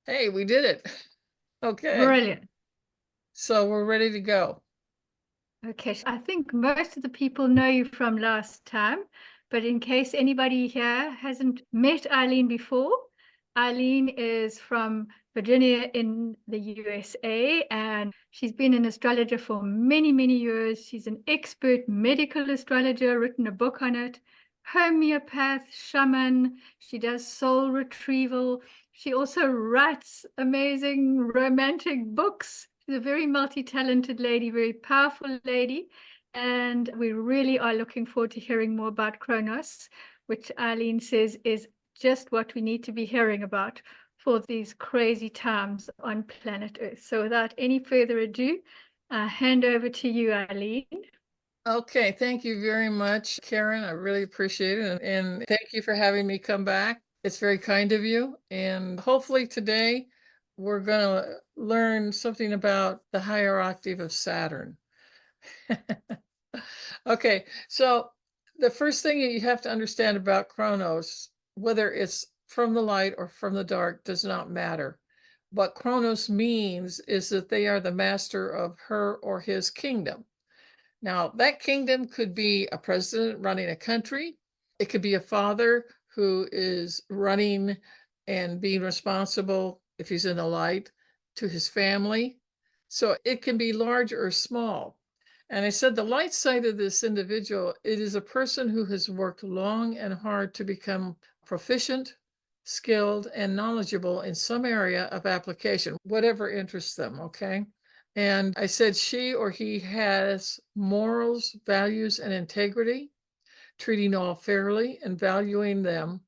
Hey, we did it. Okay, Brilliant. so we're ready to go. Okay, so I think most of the people know you from last time, but in case anybody here hasn't met Eileen before, Eileen is from Virginia in the USA, and she's been an astrologer for many, many years. She's an expert medical astrologer, written a book on it, homeopath, shaman. She does soul retrieval. She also writes amazing romantic books. She's a very multi-talented lady, very powerful lady. And we really are looking forward to hearing more about Kronos, which Eileen says is just what we need to be hearing about for these crazy times on planet Earth. So without any further ado, I hand over to you, Eileen. Okay, thank you very much, Karen. I really appreciate it. And thank you for having me come back. It's very kind of you. And hopefully today we're going to learn something about the higher octave of Saturn. Okay, so the first thing that you have to understand about Kronos, whether it's from the light or from the dark, does not matter. What Kronos means is that they are the master of her or his kingdom. Now, that kingdom could be a president running a country. It could be a father who is running and being responsible, if he's in the light, to his family. So it can be large or small. And I said the light side of this individual, it is a person who has worked long and hard to become proficient, skilled, and knowledgeable in some area of application, whatever interests them, okay? And I said she or he has morals, values, and integrity, treating all fairly and valuing them.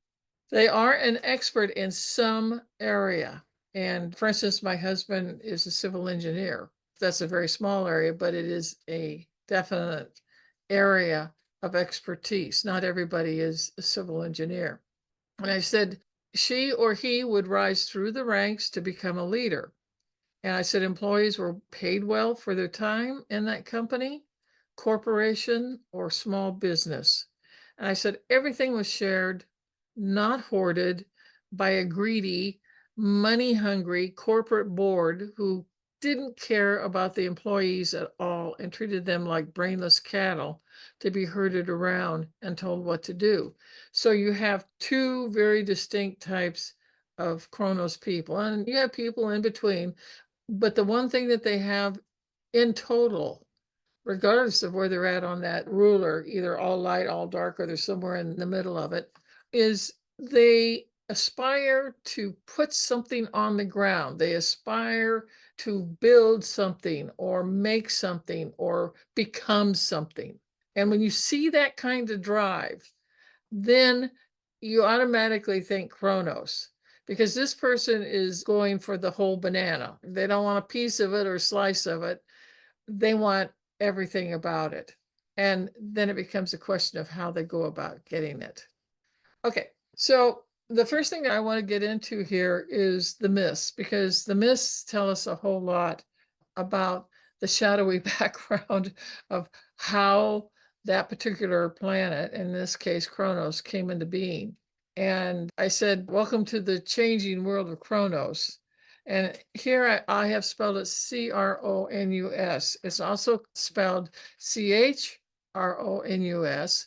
They are an expert in some area. And for instance, my husband is a civil engineer. That's a very small area, but it is a definite area of expertise. Not everybody is a civil engineer. And I said she or he would rise through the ranks to become a leader. And I said employees were paid well for their time in that company, corporation, or small business. And I said everything was shared, not hoarded by a greedy, money hungry corporate board who didn't care about the employees at all and treated them like brainless cattle to be herded around and told what to do. So you have two very distinct types of Kronos people, and you have people in between. But the one thing that they have in total, regardless of where they're at on that ruler, either all light, all dark, or they're somewhere in the middle of it, is they aspire to put something on the ground. They aspire to build something or make something or become something. And when you see that kind of drive, then you automatically think Kronos, because this person is going for the whole banana. They don't want a piece of it or slice of it. They want everything about it. And then it becomes a question of how they go about getting it. Okay, so the first thing I want to get into here is the myths, because the myths tell us a whole lot about the shadowy background of how that particular planet, in this case Kronos, came into being. And I said, welcome to the changing world of Kronos. And here I have spelled it Cronus. It's also spelled Chronus,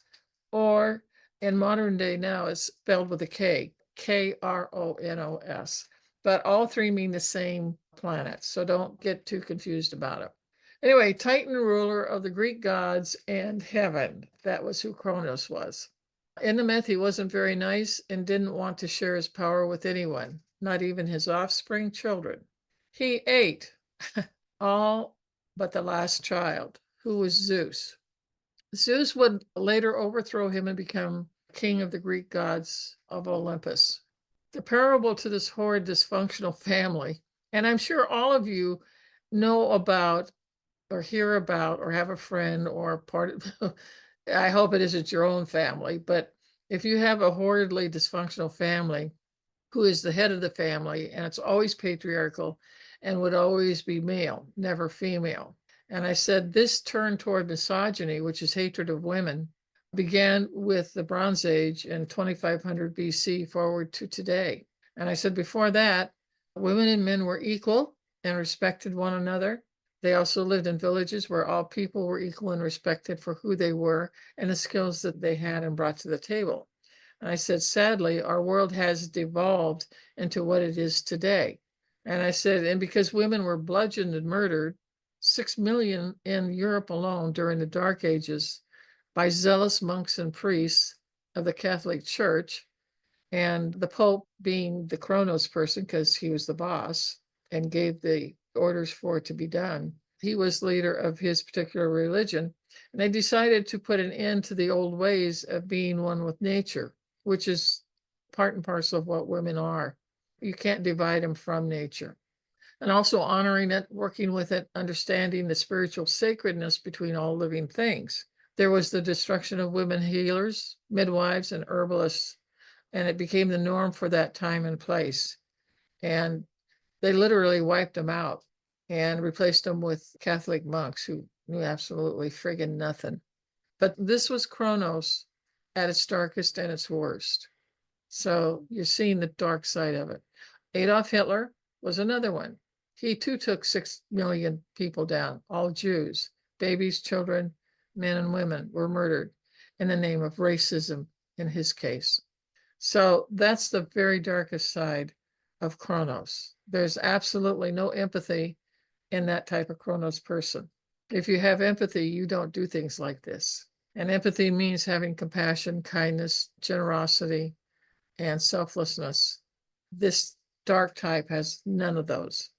or in modern day now it's spelled with a K, Kronos. But all three mean the same planet, so don't get too confused about it. Anyway, Titan, ruler of the Greek gods and heaven. That was who Kronos was. In the myth, he wasn't very nice and didn't want to share his power with anyone, not even his offspring children. He ate all but the last child, who was Zeus. Zeus would later overthrow him and become king of the Greek gods of Olympus. The parable to this horrid dysfunctional family, and I'm sure all of you know about or hear about or have a friend or part of, I hope it isn't your own family, but if you have a horridly dysfunctional family, who is the head of the family, and it's always patriarchal and would always be male, never female. And I said this turn toward misogyny, which is hatred of women, began with the Bronze Age in 2500 BC forward to today. And I said before that, Women and men were equal and respected one another. They also lived in villages where all people were equal and respected for who they were and the skills that they had and brought to the table. And I said, sadly, our world has devolved into what it is today. And I said, and because women were bludgeoned and murdered, 6 million in Europe alone during the Dark Ages by zealous monks and priests of the Catholic Church, and the Pope being the Kronos person because he was the boss and gave the orders for it to be done. He was leader of his particular religion, and they decided to put an end to the old ways of being one with nature, which is part and parcel of what women are. You can't divide them from nature. And also honoring it, working with it, understanding the spiritual sacredness between all living things. There was the destruction of women healers, midwives, and herbalists, and it became the norm for that time and place. And they literally wiped them out and replaced them with Catholic monks who knew absolutely friggin' nothing. But this was Kronos at its darkest and its worst. So you're seeing the dark side of it. Adolf Hitler was another one. He too took 6 million people down, all Jews, babies, children, men and women were murdered in the name of racism in his case. So that's the very darkest side of Kronos. There's absolutely no empathy in that type of Kronos person. If you have empathy, you don't do things like this. And empathy means having compassion, kindness, generosity, and selflessness. This dark type has none of those.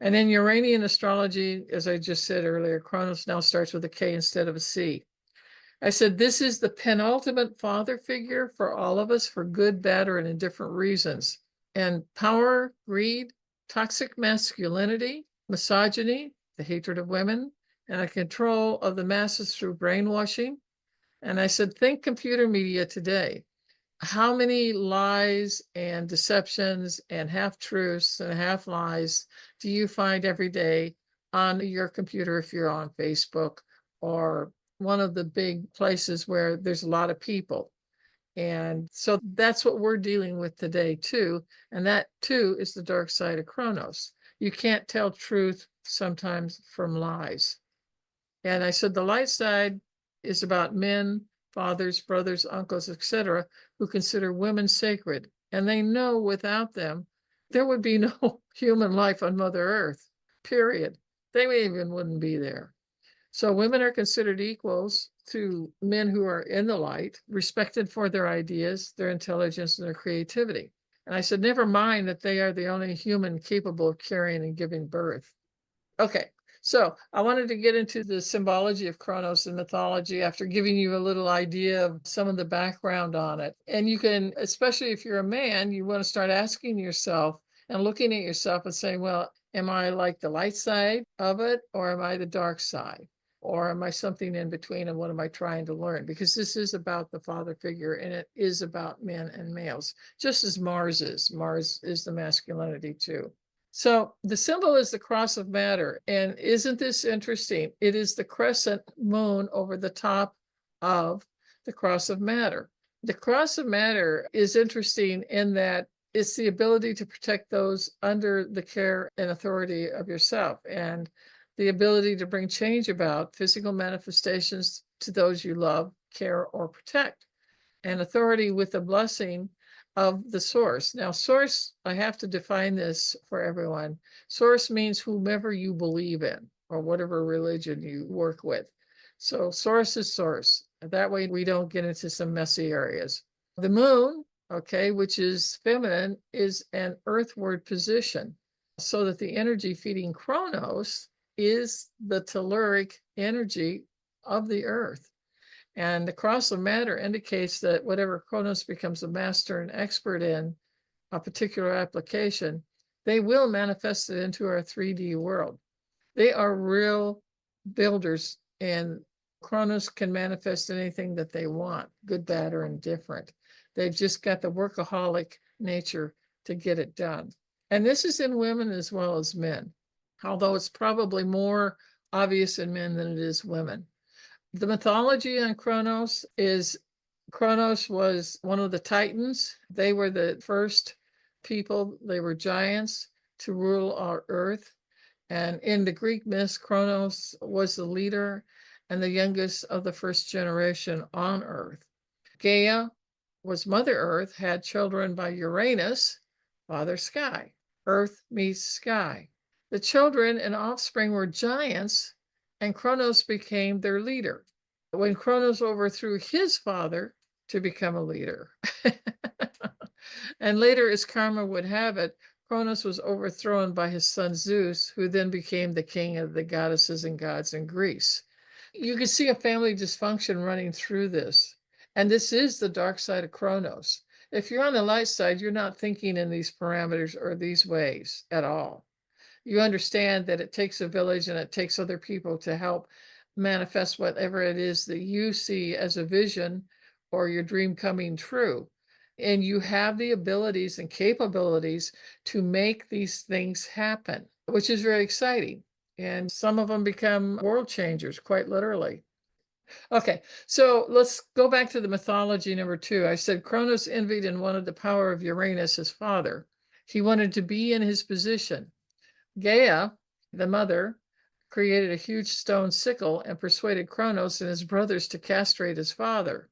And in Uranian astrology, as I just said earlier, Kronos now starts with a K instead of a C. I said, this is the penultimate father figure for all of us for good, bad, or in different reasons. And power, greed, toxic masculinity, misogyny, the hatred of women, and a control of the masses through brainwashing. And I said, think computer media today. How many lies and deceptions and half truths and half lies do you find every day on your computer if you're on Facebook or one of the big places where there's a lot of people? And so that's what we're dealing with today too. And that too is the dark side of Kronos. You can't tell truth sometimes from lies. And I said the light side is about men, fathers, brothers, uncles, etc., who consider women sacred. And they know without them, there would be no human life on Mother Earth, period. They even wouldn't be there. So women are considered equals to men who are in the light, respected for their ideas, their intelligence, and their creativity. And I said, never mind that they are the only human capable of carrying and giving birth. Okay, so I wanted to get into the symbology of Kronos and mythology after giving you a little idea of some of the background on it. And you can, especially if you're a man, you want to start asking yourself and looking at yourself and saying, well, am I like the light side of it, or am I the dark side? Or am I something in between, and what am I trying to learn? Because this is about the father figure, and it is about men and males, just as Mars is. Mars is the masculinity too. So the symbol is the cross of matter. And isn't this interesting? It is the crescent moon over the top of the cross of matter. The cross of matter is interesting in that it's the ability to protect those under the care and authority of yourself, and the ability to bring change about physical manifestations to those you love, care, or protect, and authority with the blessing of the source. Now, source, I have to define this for everyone. Source means whomever you believe in or whatever religion you work with. So source is source. That way we don't get into some messy areas. The moon, okay, which is feminine, is an earthward position, so that the energy feeding Kronos is the telluric energy of the earth. And the cross of matter indicates that whatever Kronos becomes a master and expert in a particular application, they will manifest it into our 3D world. They are real builders, and Kronos can manifest anything that they want, good, bad, or indifferent. They've just got the workaholic nature to get it done. And this is in women as well as men, although it's probably more obvious in men than it is women. The mythology on Kronos is Kronos was one of the Titans. They were the first people, they were giants, to rule our earth. And in the Greek myths, Kronos was the leader and the youngest of the first generation on earth. Gaia was Mother Earth, had children by Uranus, Father Sky. Earth meets sky. The children and offspring were giants, and Kronos became their leader. When Kronos overthrew his father to become a leader, and later, as karma would have it, Kronos was overthrown by his son Zeus, who then became the king of the goddesses and gods in Greece. You can see a family dysfunction running through this. And this is the dark side of Kronos. If you're on the light side, you're not thinking in these parameters or these ways at all. You understand that it takes a village and it takes other people to help manifest whatever it is that you see as a vision or your dream coming true. And you have the abilities and capabilities to make these things happen, which is very exciting. And some of them become world changers, quite literally. Okay, so let's go back to the mythology number 2. I said Kronos envied and wanted the power of Uranus, his father. He wanted to be in his position. Gaia, the mother, created a huge stone sickle and persuaded Kronos and his brothers to castrate his father.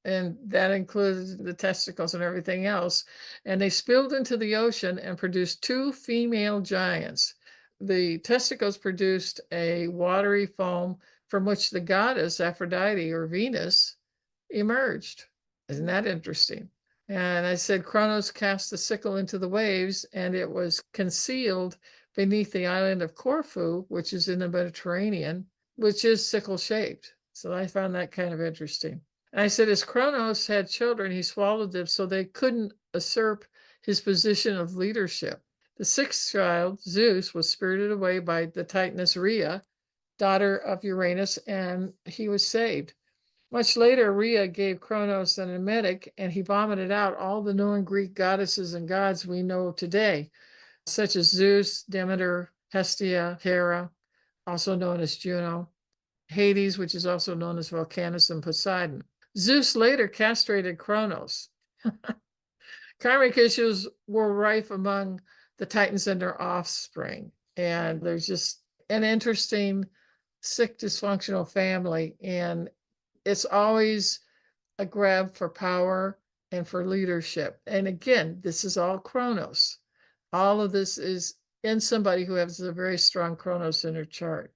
And that includes the testicles and everything else. And they spilled into the ocean and produced 2 female giants. The testicles produced a watery foam from which the goddess Aphrodite or Venus emerged. Isn't that interesting? And I said Kronos cast the sickle into the waves, and it was concealed beneath the island of Corfu, which is in the Mediterranean, which is sickle shaped. So I found that kind of interesting. And I said, as Kronos had children, he swallowed them so they couldn't usurp his position of leadership. The 6th child, Zeus, was spirited away by the Titaness Rhea, daughter of Uranus, and he was saved. Much later, Rhea gave Kronos an emetic, and he vomited out all the known Greek goddesses and gods we know today, such as Zeus, Demeter, Hestia, Hera, also known as Juno, Hades, which is also known as Volcanus, and Poseidon. Zeus later castrated Kronos. Karmic issues were rife among the Titans and their offspring. And there's just an interesting, sick, dysfunctional family. And it's always a grab for power and for leadership. And again, this is all Kronos. All of this is in somebody who has a very strong Kronos in their chart.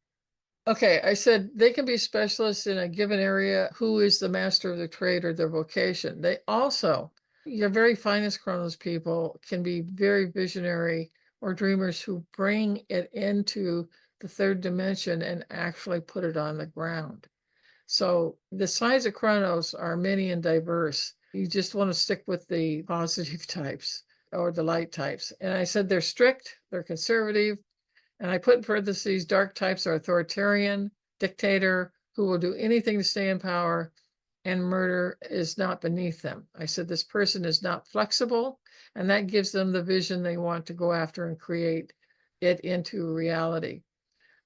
Okay, I said they can be specialists in a given area who is the master of their trade or their vocation. They also, your very finest Kronos people can be very visionary or dreamers who bring it into the 3rd dimension and actually put it on the ground. So the sides of Kronos are many and diverse. You just want to stick with the positive types or the light types. And I said they're strict, they're conservative, and I put in parentheses, dark types are authoritarian, dictator, who will do anything to stay in power, and murder is not beneath them. I said this person is not flexible, and that gives them the vision they want to go after and create it into reality.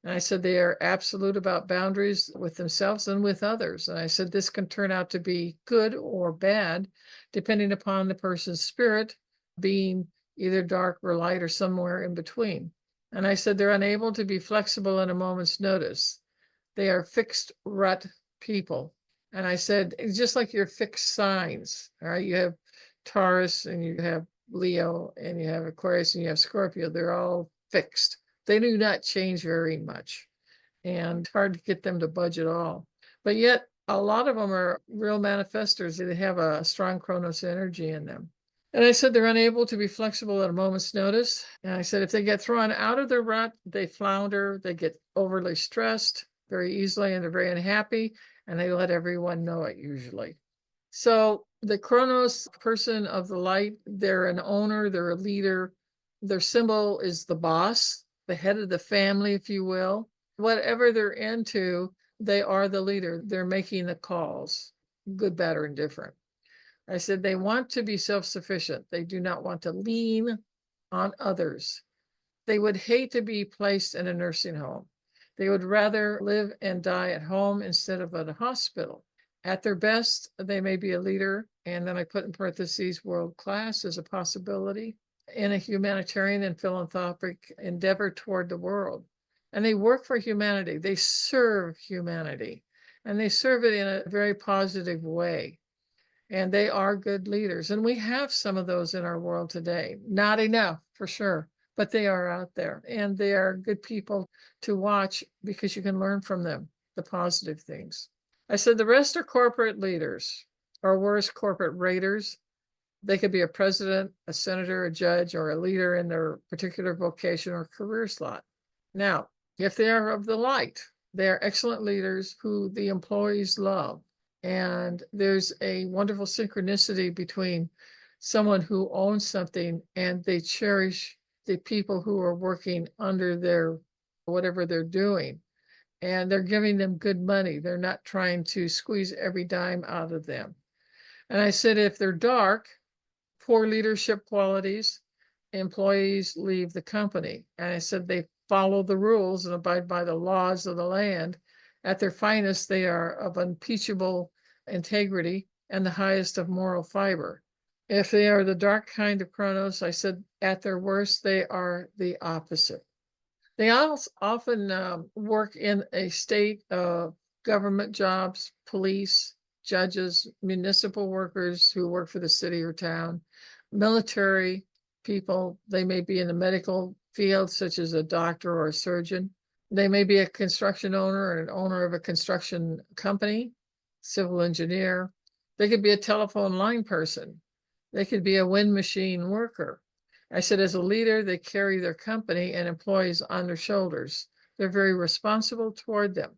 And I said they are absolute about boundaries with themselves and with others. And I said this can turn out to be good or bad, depending upon the person's spirit being either dark or light or somewhere in between. And I said they're unable to be flexible at a moment's notice. They are fixed rut people. And I said, it's just like your fixed signs, all right? You have Taurus and you have Leo and you have Aquarius and you have Scorpio. They're all fixed. They do not change very much. And it's hard to get them to budge at all. But yet, a lot of them are real manifestors. They have a strong Kronos energy in them. And I said they're unable to be flexible at a moment's notice. And I said if they get thrown out of their rut, they flounder, they get overly stressed very easily, and they're very unhappy, and they let everyone know it usually. So the Kronos person of the light, they're an owner, they're a leader. Their symbol is the boss, the head of the family, if you will. Whatever they're into, they are the leader. They're making the calls, good, bad, or indifferent. I said they want to be self-sufficient. They do not want to lean on others. They would hate to be placed in a nursing home. They would rather live and die at home instead of at a hospital. At their best, they may be a leader. And then I put in parentheses, world class as a possibility. in a humanitarian and philanthropic endeavor toward the world. And they work for humanity. They serve humanity, and they serve it in a very positive way. And they are good leaders. And we have some of those in our world today. Not enough, for sure, but they are out there, and they are good people to watch because you can learn from them the positive things. I said the rest are corporate leaders, or worse, corporate raiders. They could be a president, a senator, a judge, or a leader in their particular vocation or career slot. Now, if they are of the light, they are excellent leaders who the employees love. And there's a wonderful synchronicity between someone who owns something and they cherish the people who are working under their whatever they're doing. And they're giving them good money. They're not trying to squeeze every dime out of them. And I said, if they're dark, poor leadership qualities, employees leave the company. And I said, they follow the rules and abide by the laws of the land. At their finest, they are of unimpeachable integrity and the highest of moral fiber. If they are the dark kind of Kronos, I said, at their worst, they are the opposite. They also often work in a state of government jobs, police, judges, municipal workers who work for the city or town, military people. They may be in the medical field, such as a doctor or a surgeon. They may be a construction owner or an owner of a construction company, civil engineer. They could be a telephone line person. They could be a wind machine worker. I said, as a leader, they carry their company and employees on their shoulders. They're very responsible toward them.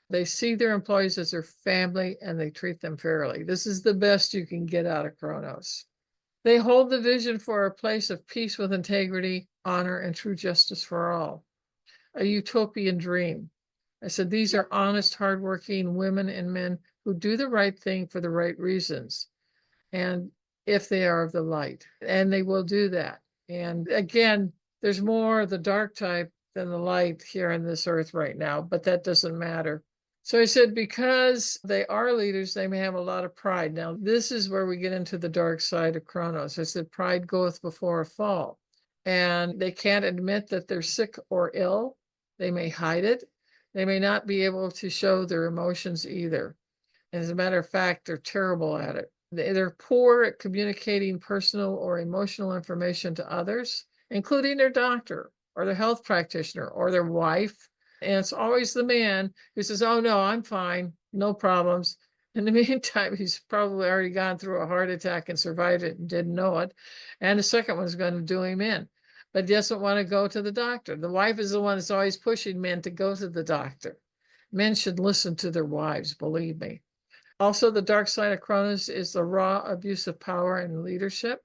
They see their employees as their family and they treat them fairly. This is the best you can get out of Kronos. They hold the vision for a place of peace with integrity, honor, and true justice for all. A utopian dream. I said, these are honest, hardworking women and men who do the right thing for the right reasons. And if they are of the light, and they will do that. And again, there's more of the dark type than the light here on this earth right now, but that doesn't matter. So I said, because they are leaders, they may have a lot of pride. Now, this is where we get into the dark side of Kronos. I said, pride goeth before a fall. And they can't admit that they're sick or ill. They may hide it. They may not be able to show their emotions either. As a matter of fact, they're terrible at it. They're poor at communicating personal or emotional information to others, including their doctor or their health practitioner or their wife. And it's always the man who says, oh, no, I'm fine, no problems. In the meantime, he's probably already gone through a heart attack and survived it and didn't know it. And the second one's going to do him in, but doesn't want to go to the doctor. The wife is the one that's always pushing men to go to the doctor. Men should listen to their wives, believe me. Also, the dark side of Kronos is the raw abuse of power and leadership.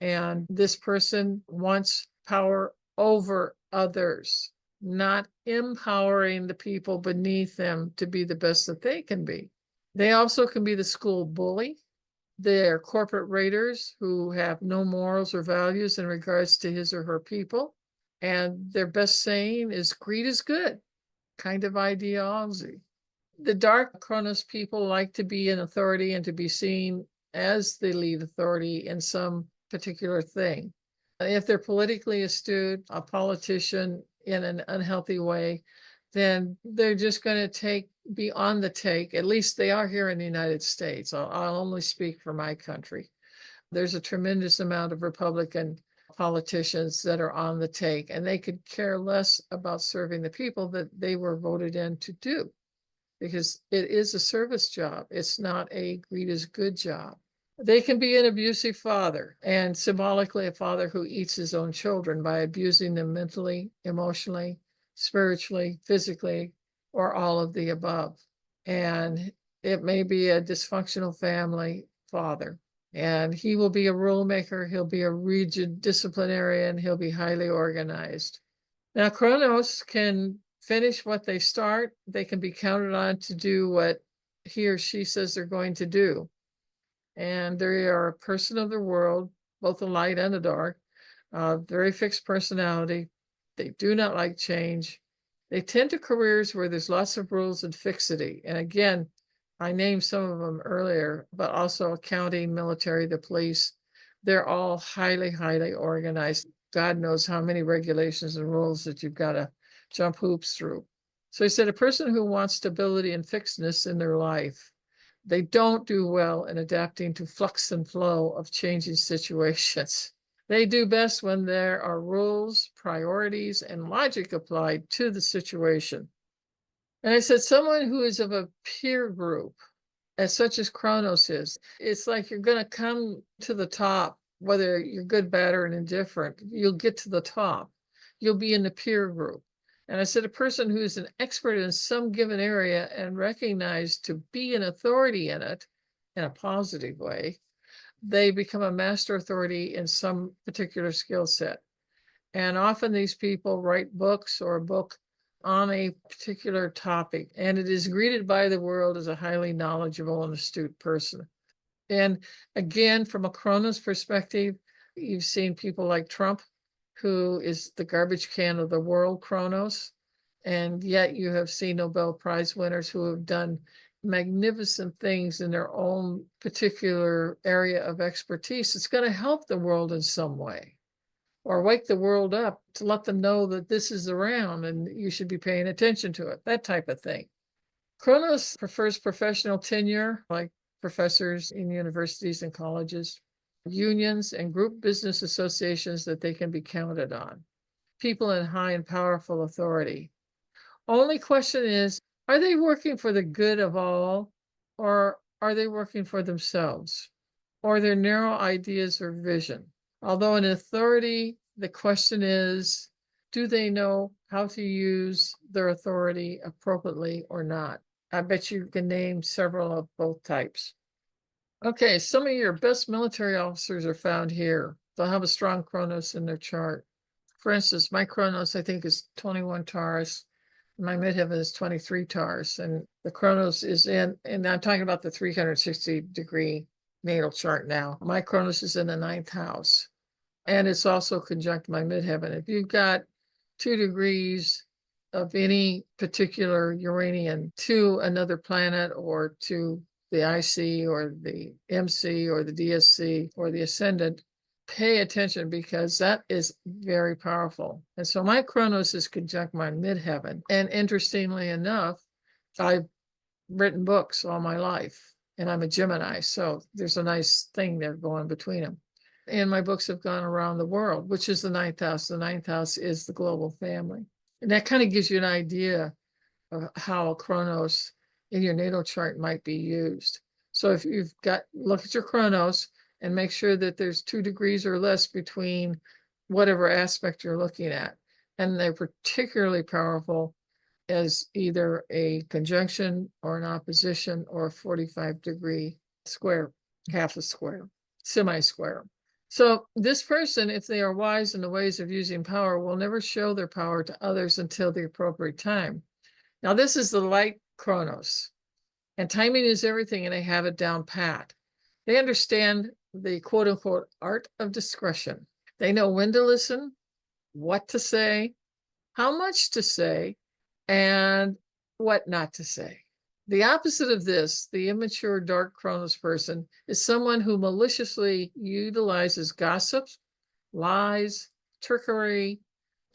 And this person wants power over others, not empowering the people beneath them to be the best that they can be. They also can be the school bully. They're corporate raiders who have no morals or values in regards to his or her people. And their best saying is greed is good, kind of ideology. The dark Kronos people like to be in authority and to be seen as the lead authority in some particular thing. If they're politically astute, a politician in an unhealthy way, then they're just going to be on the take. At least they are here in the United States. I'll only speak for my country. There's a tremendous amount of Republican politicians that are on the take, and they could care less about serving the people that they were voted in to do, because it is a service job. It's not a greed is good job. They can be an abusive father, and symbolically a father who eats his own children by abusing them mentally, emotionally, spiritually, physically, or all of the above. And it may be a dysfunctional family father, and he will be a rule maker. He'll be a rigid disciplinarian. He'll be highly organized. Now, Kronos can finish what they start. They can be counted on to do what he or she says they're going to do. And they are a person of the world, both the light and the dark, very fixed personality. They do not like change. They tend to careers where there's lots of rules and fixity. And again, I named some of them earlier, but also accounting, military, the police, They're all highly, highly organized. God knows how many regulations and rules that you've got to jump hoops through. So he said, a person who wants stability and fixedness in their life, they don't do well in adapting to flux and flow of changing situations. They do best when there are rules, priorities, and logic applied to the situation. And I said, someone who is of a peer group, as such as Kronos is, it's like you're going to come to the top, whether you're good, bad, or indifferent, you'll get to the top. You'll be in the peer group. And I said, a person who's an expert in some given area and recognized to be an authority in it in a positive way, they become a master authority in some particular skill set. And often these people write books or a book on a particular topic, and it is greeted by the world as a highly knowledgeable and astute person. And again, from a Kronos perspective, you've seen people like Trump, who is the garbage can of the world, Kronos. And yet you have seen Nobel Prize winners who have done magnificent things in their own particular area of expertise. It's going to help the world in some way, or wake the world up to let them know that this is around and you should be paying attention to it, that type of thing. Kronos prefers professional tenure, like professors in universities and colleges, unions and group business associations that they can be counted on, people in high and powerful authority. Only question is, are they working for the good of all, or are they working for themselves, or their narrow ideas or vision? Although in authority, the question is, do they know how to use their authority appropriately or not? I bet you can name several of both types. Okay, some of your best military officers are found here. They'll have a strong Kronos in their chart. For instance, my Kronos, I think, is 21 Taurus. My midheaven is 23 Taurus, and the Kronos is in, and I'm talking about the 360-degree natal chart now. My Kronos is in the 9th house. And it's also conjunct my midheaven. If you've got 2 degrees of any particular Uranian to another planet, or to the IC or the MC or the DSC or the ascendant, pay attention, because that is very powerful. And so my Kronos is conjunct my midheaven. And interestingly enough, I've written books all my life, and I'm a Gemini. So there's a nice thing there going between them. And my books have gone around the world, which is the 9th house. The 9th house is the global family. And that kind of gives you an idea of how a Kronos in your natal chart might be used. So if you've got, look at your Kronos and make sure that there's 2 degrees or less between whatever aspect you're looking at. And they're particularly powerful as either a conjunction or an opposition or a 45-degree square, half a square, semi-square. So this person, if they are wise in the ways of using power, will never show their power to others until the appropriate time. Now, this is the light Kronos, and timing is everything, and they have it down pat. They understand the quote unquote art of discretion. They know when to listen, what to say, how much to say, and what not to say. The opposite of this, the immature dark Kronos person, is someone who maliciously utilizes gossips, lies, trickery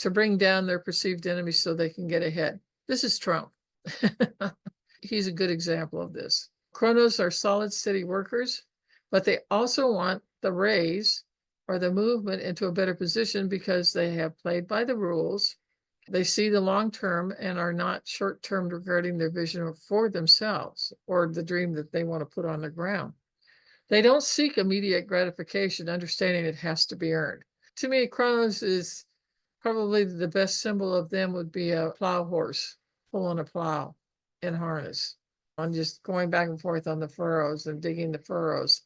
to bring down their perceived enemies so they can get ahead. This is Trump. He's a good example of this. Kronos are solid, steady workers, but they also want the raise or the movement into a better position because they have played by the rules. They see the long term and are not short term regarding their vision for themselves or the dream that they want to put on the ground. They don't seek immediate gratification, understanding it has to be earned. To me, Kronos is probably the best symbol of them would be a plow horse pulling a plow in harness, on just going back and forth on the furrows and digging the furrows,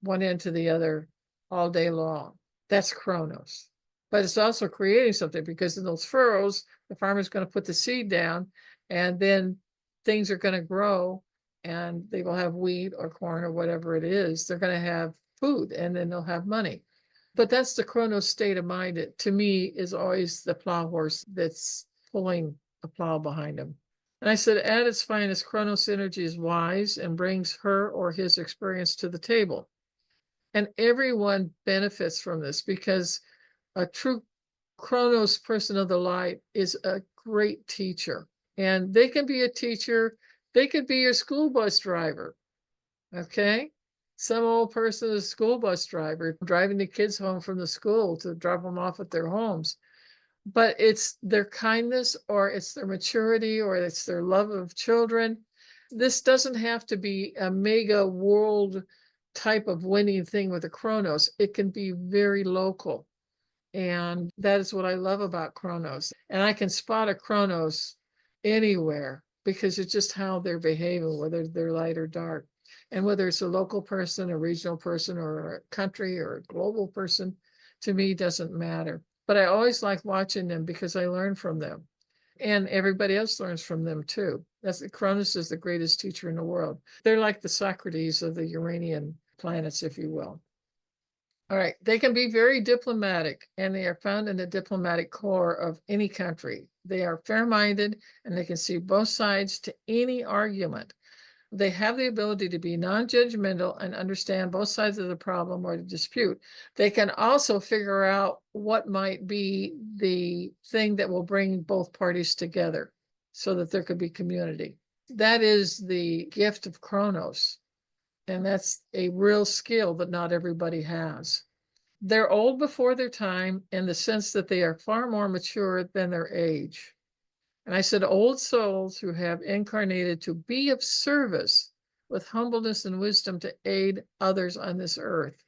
one end to the other all day long. That's Kronos. But it's also creating something, because in those furrows, the farmer's going to put the seed down, and then things are going to grow, and they will have wheat or corn or whatever it is. They're going to have food, and then they'll have money. But that's the Kronos state of mind. It, to me, is always the plow horse that's pulling a plow behind him. And I said, at its finest, Kronos energy is wise and brings her or his experience to the table. And everyone benefits from this because a true Kronos person of the light is a great teacher. And they can be a teacher, they could be your school bus driver. Okay? Some old person is a school bus driver driving the kids home from the school to drop them off at their homes. But it's their kindness, or it's their maturity, or it's their love of children. This doesn't have to be a mega world type of winning thing with a Kronos. It can be very local. And that is what I love about Kronos. And I can spot a Kronos anywhere because it's just how they're behaving, whether they're light or dark. And whether it's a local person, a regional person, or a country or a global person, to me doesn't matter. But I always like watching them because I learn from them. And everybody else learns from them too. Kronos is the greatest teacher in the world. They're like the Socrates of the Uranian planets, if you will. All right, they can be very diplomatic, and they are found in the diplomatic corps of any country. They are fair-minded, and they can see both sides to any argument. They have the ability to be non-judgmental and understand both sides of the problem or the dispute. They can also figure out what might be the thing that will bring both parties together so that there could be community. That is the gift of Kronos. And that's a real skill that not everybody has. They're old before their time in the sense that they are far more mature than their age. And I said, old souls who have incarnated to be of service with humbleness and wisdom to aid others on this earth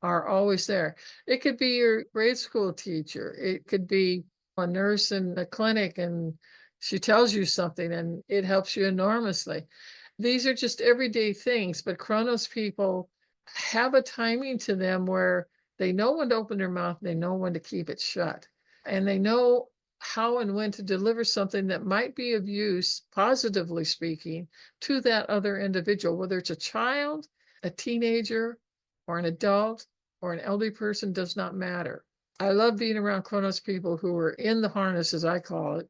are always there. It could be your grade school teacher. It could be a nurse in the clinic, and she tells you something and it helps you enormously. These are just everyday things, but Kronos people have a timing to them where they know when to open their mouth, they know when to keep it shut, and they know how and when to deliver something that might be of use, positively speaking, to that other individual, whether it's a child, a teenager, or an adult, or an elderly person, does not matter. I love being around Kronos people who are in the harness, as I call it,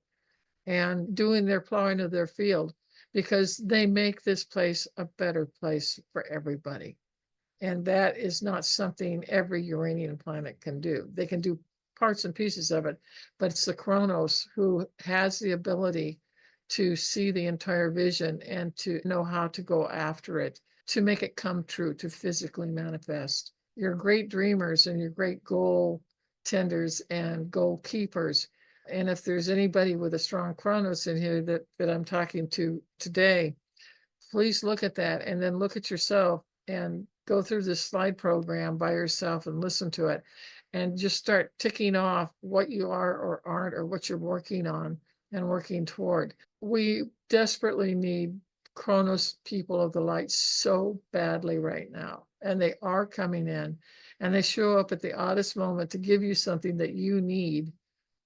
and doing their plowing of their field, because they make this place a better place for everybody. And that is not something every Uranian planet can do. They can do parts and pieces of it, but it's the Kronos who has the ability to see the entire vision and to know how to go after it, to make it come true, to physically manifest. You're great dreamers and you're great goal tenders and goal keepers. And if there's anybody with a strong Kronos in here that I'm talking to today, please look at that and then look at yourself and go through this slide program by yourself and listen to it and just start ticking off what you are or aren't, or what you're working on and working toward. We desperately need Kronos people of the light so badly right now, and they are coming in, and they show up at the oddest moment to give you something that you need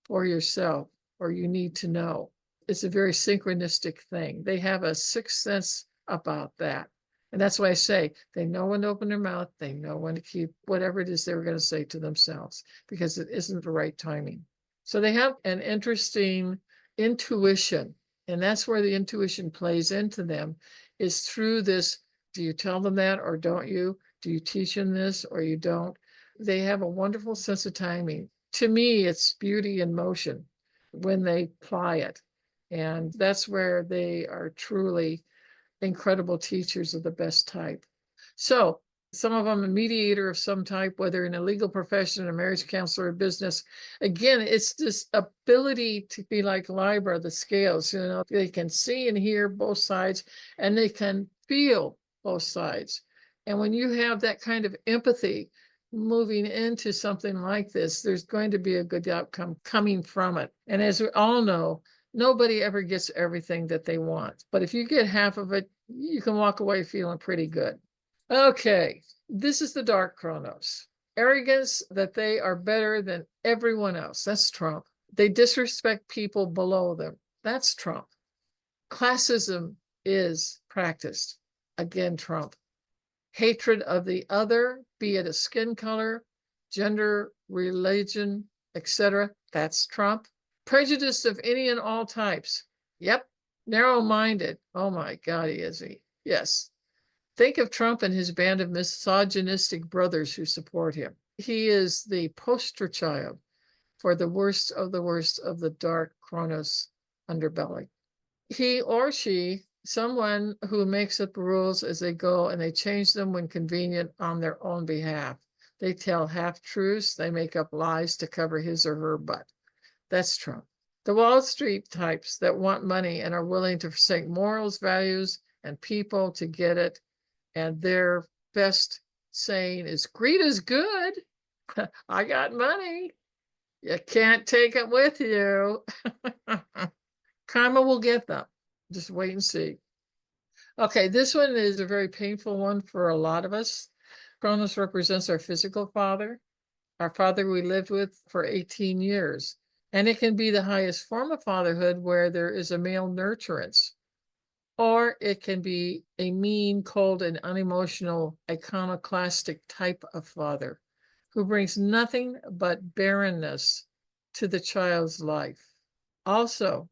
for yourself or you need to know. It's a very synchronistic thing. They have a sixth sense about that. And that's why I say they know when to open their mouth, they know when to keep whatever it is they were going to say to themselves, because it isn't the right timing. So they have an interesting intuition, and that's where the intuition plays into them, is through this. Do you tell them that or don't you? Do you teach them this or you don't? They have a wonderful sense of timing. To me, it's beauty in motion when they ply it. And that's where they are truly incredible teachers of the best type. So some of them a mediator of some type, whether in a legal profession, a marriage counselor, or business. Again, it's this ability to be like Libra, the scales, they can see and hear both sides, and they can feel both sides. And when you have that kind of empathy moving into something like this, there's going to be a good outcome coming from it. And as we all know, nobody ever gets everything that they want. But if you get half of it, you can walk away feeling pretty good. Okay, this is the dark Kronos. Arrogance that they are better than everyone else. That's Trump. They disrespect people below them. That's Trump. Classism is practiced. Again, Trump. Hatred of the other, be it a skin color, gender, religion, etc. That's Trump. Prejudice of any and all types. Yep. Narrow-minded. Oh my God, is he? Yes. Think of Trump and his band of misogynistic brothers who support him. He is the poster child for the worst of the dark Kronos underbelly. He or she, someone who makes up rules as they go and they change them when convenient on their own behalf. They tell half-truths, they make up lies to cover his or her butt. That's Trump. The Wall Street types that want money and are willing to forsake morals, values, and people to get it. And their best saying is, greed is good. I got money. You can't take it with you. Karma will get them. Just wait and see. Okay, this one is a very painful one for a lot of us. Kronos represents our physical father, our father we lived with for 18 years. And it can be the highest form of fatherhood where there is a male nurturance. Or it can be a mean, cold, and unemotional iconoclastic type of father who brings nothing but barrenness to the child's life. Also,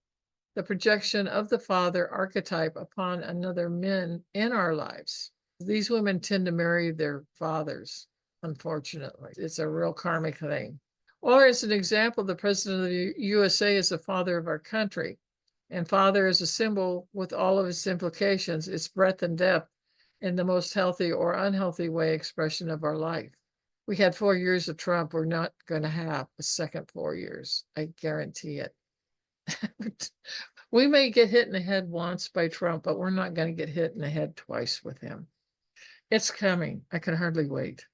the projection of the father archetype upon another man in our lives. These women tend to marry their fathers, unfortunately. It's a real karmic thing. Or as an example, the president of the USA is the father of our country. And father is a symbol with all of its implications, its breadth and depth in the most healthy or unhealthy way expression of our life. We had 4 years of Trump. We're not going to have a second 4 years. I guarantee it. We may get hit in the head once by Trump, but we're not going to get hit in the head twice with him. It's coming. I can hardly wait.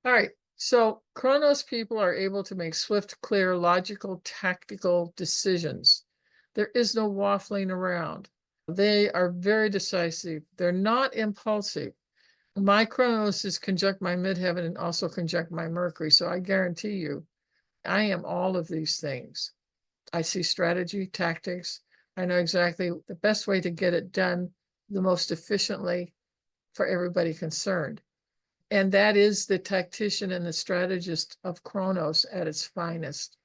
All right. So Kronos people are able to make swift, clear, logical, tactical decisions. There is no waffling around. They are very decisive. They're not impulsive. My Kronos is conjunct my midheaven and also conjunct my Mercury. So I guarantee you, I am all of these things. I see strategy, tactics. I know exactly the best way to get it done the most efficiently for everybody concerned. And that is the tactician and the strategist of Kronos at its finest.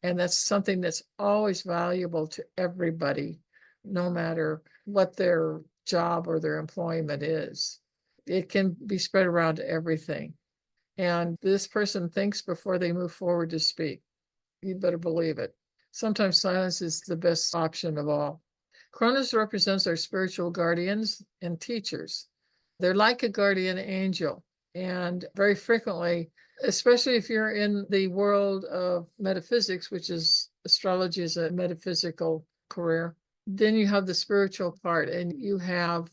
And that's something that's always valuable to everybody, no matter what their job or their employment is. It can be spread around to everything. And this person thinks before they move forward to speak. You better believe it. Sometimes silence is the best option of all. Kronos represents our spiritual guardians and teachers. They're like a guardian angel. And very frequently, especially if you're in the world of metaphysics, which is astrology is a metaphysical career, then you have the spiritual part and you have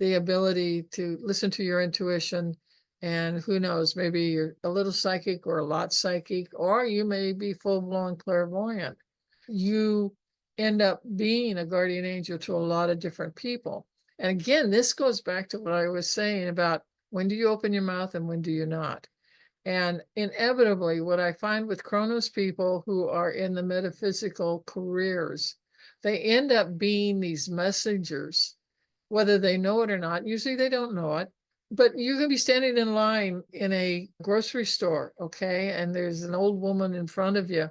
the ability to listen to your intuition. And who knows, maybe you're a little psychic or a lot psychic, or you may be full-blown clairvoyant. You end up being a guardian angel to a lot of different people. And again, this goes back to what I was saying about when do you open your mouth and when do you not? And inevitably, what I find with Kronos people who are in the metaphysical careers, they end up being these messengers, whether they know it or not. Usually they don't know it, but you can be standing in line in a grocery store, okay? And there's an old woman in front of you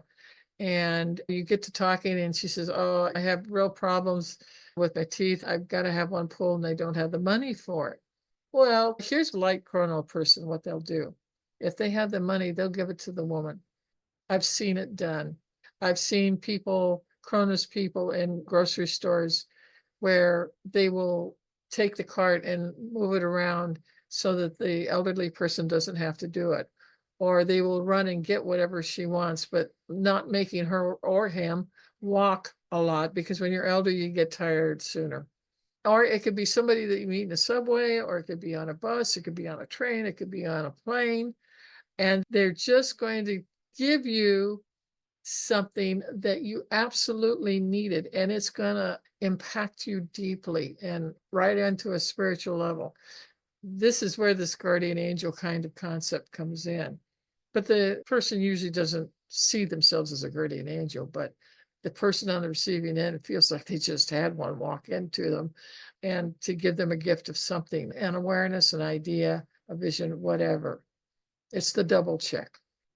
and you get to talking and she says, oh, I have real problems with my teeth. I've got to have one pulled and I don't have the money for it. Well, here's a light chrono person, what they'll do. If they have the money, they'll give it to the woman. I've seen it done. I've seen people, Kronos people in grocery stores where they will take the cart and move it around so that the elderly person doesn't have to do it. Or they will run and get whatever she wants, but not making her or him walk a lot, because when you're elder, you get tired sooner. Or it could be somebody that you meet in a subway, or it could be on a bus, it could be on a train, it could be on a plane. And they're just going to give you something that you absolutely needed, and it's going to impact you deeply and right into a spiritual level. This is where this guardian angel kind of concept comes in. But the person usually doesn't see themselves as a guardian angel, but the person on the receiving end feels like they just had one walk into them, and to give them a gift of something, an awareness, an idea, a vision, whatever. It's the double check.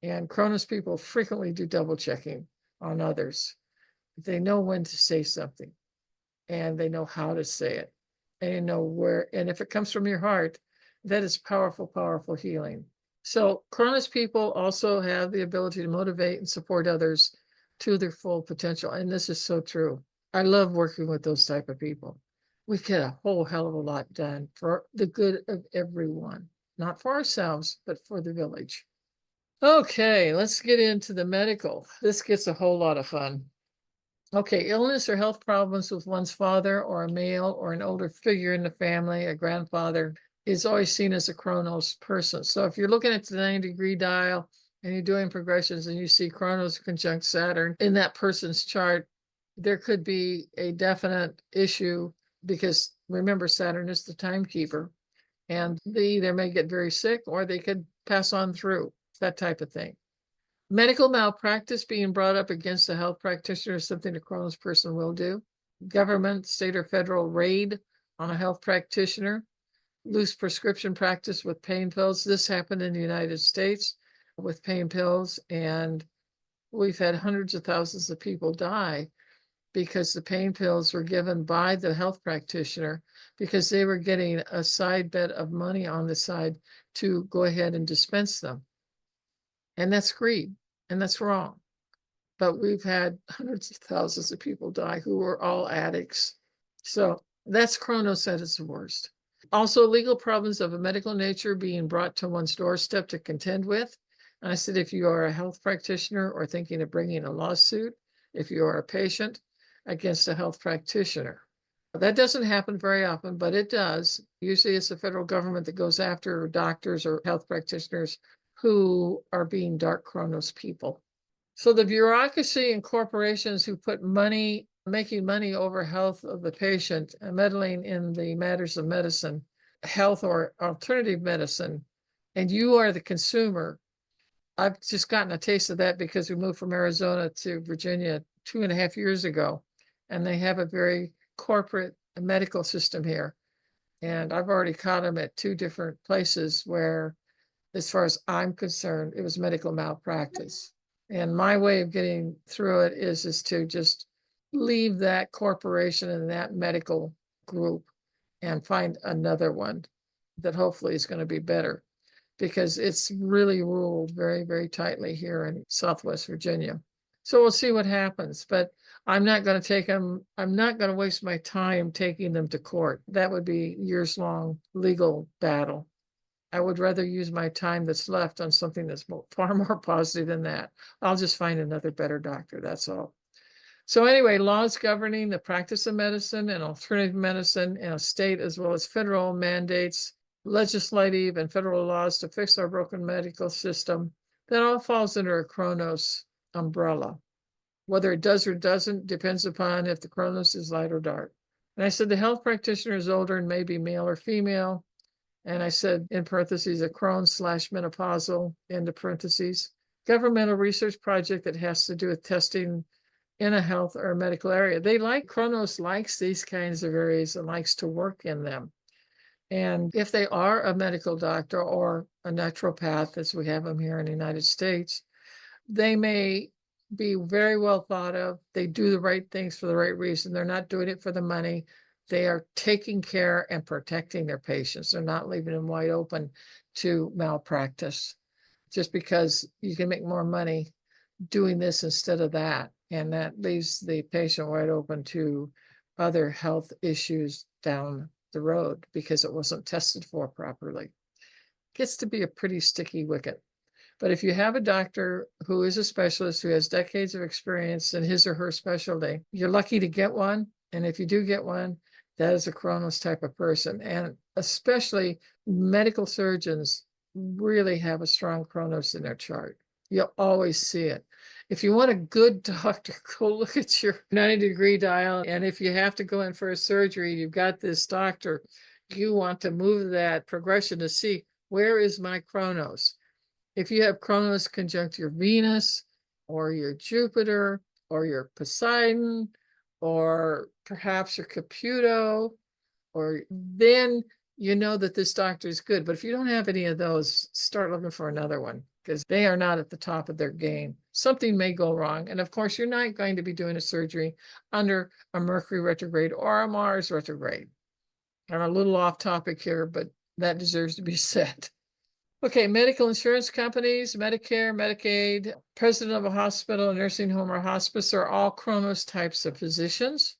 And Kronos people frequently do double checking on others. They know when to say something and they know how to say it. and you know where, and if it comes from your heart, that is powerful, powerful healing. So Kronos people also have the ability to motivate and support others to their full potential. And this is so true. I love working with those type of people. We get a whole hell of a lot done for the good of everyone, not for ourselves, but for the village. Okay, let's get into the medical. This gets a whole lot of fun. Okay, illness or health problems with one's father or a male or an older figure in the family, a grandfather, is always seen as a Kronos person. So if you're looking at the 90-degree dial and you're doing progressions and you see Kronos conjunct Saturn in that person's chart, there could be a definite issue because remember, Saturn is the timekeeper, and they either may get very sick or they could pass on through, that type of thing. Medical malpractice being brought up against a health practitioner is something a Kronos person will do. Government, state or federal raid on a health practitioner. Loose prescription practice with pain pills. This happened in the United States with pain pills, and we've had hundreds of thousands of people die because the pain pills were given by the health practitioner because they were getting a side bet of money on the side to go ahead and dispense them. And that's greed, and that's wrong. But we've had hundreds of thousands of people die who were all addicts. So that's Kronos at its worst. Also, legal problems of a medical nature being brought to one's doorstep to contend with. And I said, if you are a health practitioner or thinking of bringing a lawsuit, if you are a patient against a health practitioner. That doesn't happen very often, but it does. Usually it's the federal government that goes after doctors or health practitioners who are being dark Kronos people. So the bureaucracy and corporations who put money, making money over health of the patient and meddling in the matters of medicine, health or alternative medicine, and you are the consumer. I've just gotten a taste of that because we moved from Arizona to Virginia 2.5 years ago, and they have a very corporate medical system here. And I've already caught them at 2 different places where, as far as I'm concerned, it was medical malpractice. And my way of getting through it is to just leave that corporation and that medical group and find another one that hopefully is going to be better, because it's really ruled very, very tightly here in Southwest Virginia. So we'll see what happens, but I'm not going to take them. I'm not going to waste my time taking them to court. That would be years-long legal battle. I would rather use my time that's left on something that's far more positive than that. I'll just find another better doctor, that's all. So anyway, laws governing the practice of medicine and alternative medicine in a state as well as federal mandates, legislative and federal laws to fix our broken medical system, that all falls under a Kronos umbrella. Whether it does or doesn't depends upon if the Kronos is light or dark. And I said the health practitioner is older and may be male or female. And I said, in parentheses, a Crohn/menopausal, end of parentheses, governmental research project that has to do with testing in a health or medical area. They like, Kronos likes these kinds of areas and likes to work in them. And if they are a medical doctor or a naturopath, as we have them here in the United States, they may be very well thought of. They do the right things for the right reason. They're not doing it for the money. They are taking care and protecting their patients. They're not leaving them wide open to malpractice just because you can make more money doing this instead of that. And that leaves the patient wide open to other health issues down the road because it wasn't tested for properly. Gets to be a pretty sticky wicket. But if you have a doctor who is a specialist, who has decades of experience in his or her specialty, you're lucky to get one. And if you do get one, that is a Kronos type of person. And especially medical surgeons really have a strong Kronos in their chart. You'll always see it. If you want a good doctor, go look at your 90-degree dial. And if you have to go in for a surgery, you've got this doctor, you want to move that progression to see, where is my Kronos? If you have Kronos conjunct your Venus or your Jupiter or your Poseidon or perhaps your Caputo, or then you know that this doctor is good. But if you don't have any of those, start looking for another one because they are not at the top of their game. Something may go wrong. And of course, you're not going to be doing a surgery under a Mercury retrograde or a Mars retrograde. I'm a little off topic here, but that deserves to be said. Okay, medical insurance companies, Medicare, Medicaid, president of a hospital, a nursing home, or hospice are all Kronos types of physicians.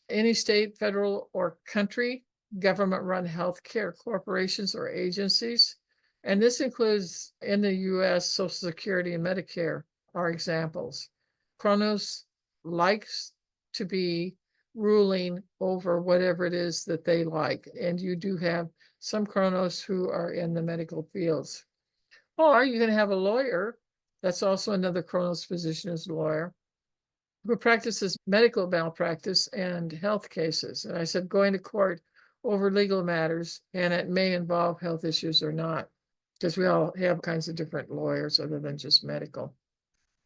Any state, federal, or country government-run healthcare corporations or agencies, and this includes in the U.S. Social Security and Medicare are examples. Kronos likes to be ruling over whatever it is that they like, and you do have some Kronos who are in the medical fields. Or you can have a lawyer. That's also another Kronos position as a lawyer who practices medical malpractice and health cases. And I said going to court over legal matters, and it may involve health issues or not, because we all have kinds of different lawyers other than just medical.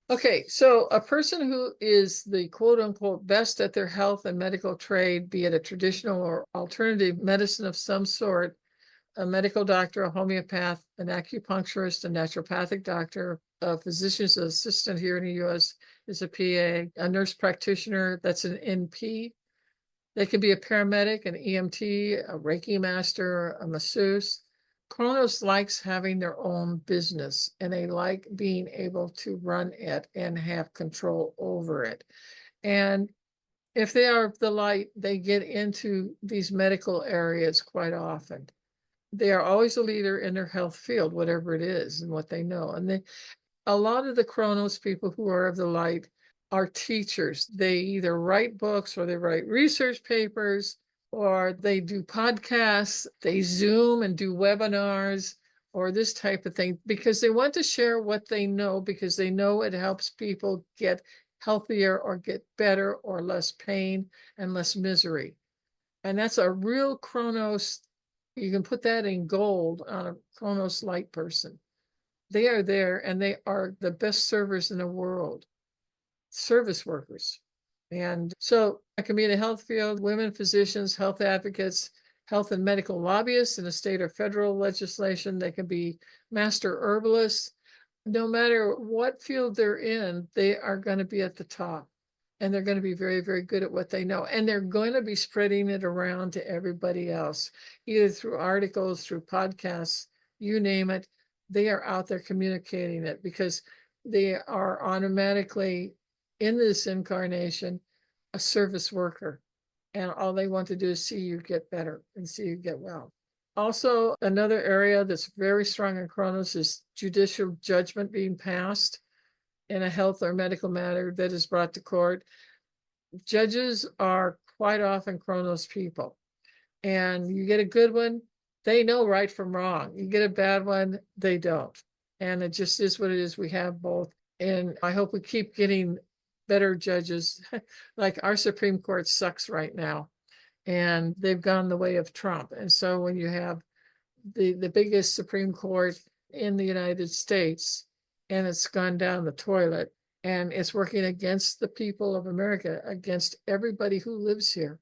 Okay, so a person who is the quote unquote best at their health and medical trade, be it a traditional or alternative medicine of some sort, a medical doctor, a homeopath, an acupuncturist, a naturopathic doctor, a physician's assistant here in the US is a PA, a nurse practitioner, that's an NP. They could be a paramedic, an EMT, a Reiki master, a masseuse. Kronos likes having their own business, and they like being able to run it and have control over it. And if they are of the light, they get into these medical areas quite often. They are always a leader in their health field, whatever it is and what they know. And a lot of the Kronos people who are of the light are teachers. They either write books or they write research papers or they do podcasts, they Zoom and do webinars or this type of thing because they want to share what they know because they know it helps people get healthier or get better or less pain and less misery. And that's a real Kronos. You can put that in gold on a Kronos light person. They are there and they are the best servers in the world, service workers. And so I can be in the health field, women physicians, health advocates, health and medical lobbyists in the state or federal legislation. They can be master herbalists. No matter what field they're in, they are going to be at the top. And they're going to be very, very good at what they know. And they're going to be spreading it around to everybody else, either through articles, through podcasts, you name it. They are out there communicating it because they are automatically in this incarnation a service worker. And all they want to do is see you get better and see you get well. Also, another area that's very strong in Kronos is judicial judgment being passed in a health or medical matter that is brought to court. Judges are quite often Kronos people. And you get a good one, they know right from wrong. You get a bad one, they don't. And it just is what it is. We have both. And I hope we keep getting better judges. Like our Supreme Court sucks right now. And they've gone the way of Trump. And so when you have the biggest Supreme Court in the United States, and it's gone down the toilet, and it's working against the people of America, against everybody who lives here.